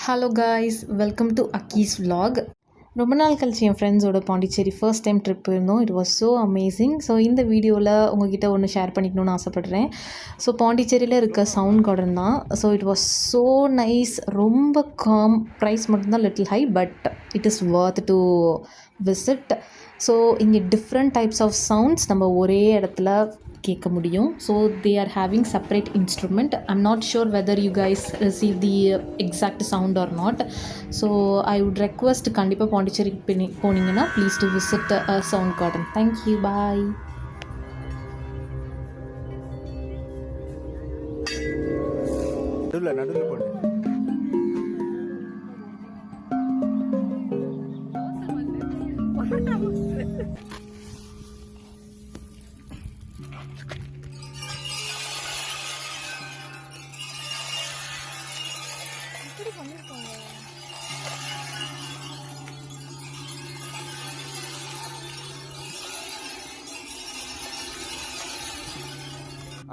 Hello guys, welcome to Akki's vlog. ரொம்ப நாள் கழிச்சு என் ஃப்ரெண்ட்ஸோட பாண்டிச்சேரி ஃபர்ஸ்ட் டைம் ட்ரிப் போயிருந்தோம். It was so amazing. So இந்த வீடியோவில் உங்ககிட்ட ஒன்று ஷேர் பண்ணிக்கணும்னு ஆசைப்பட்றேன். ஸோ பாண்டிச்சேரியில் இருக்க சவுண்ட் கார்டன் தான். So it was so nice. ரொம்ப காம். ப்ரைஸ் மட்டும்தான் little high, but it is worth to visit. So இங்கே டிஃப்ரெண்ட் டைப்ஸ் ஆஃப் சவுண்ட்ஸ் நம்ம ஒரே இடத்துல கேட்க முடியும். So they are having separate instrument. I'm not sure whether you guys receive the exact sound or not. So I would request கண்டிப்பாக பாண்டிச்சேரிக்கு போனீங்கன்னா please to visit sound garden. Thank you, bye. நடுவில் போடு.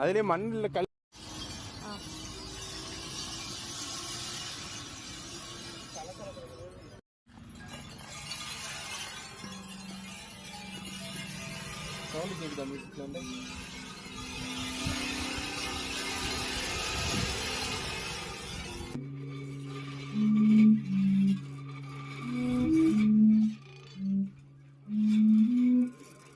அதுலேயே மண்ணில் கல் சவுண்ட் கேட்குதா மியூசிக்கில் வந்து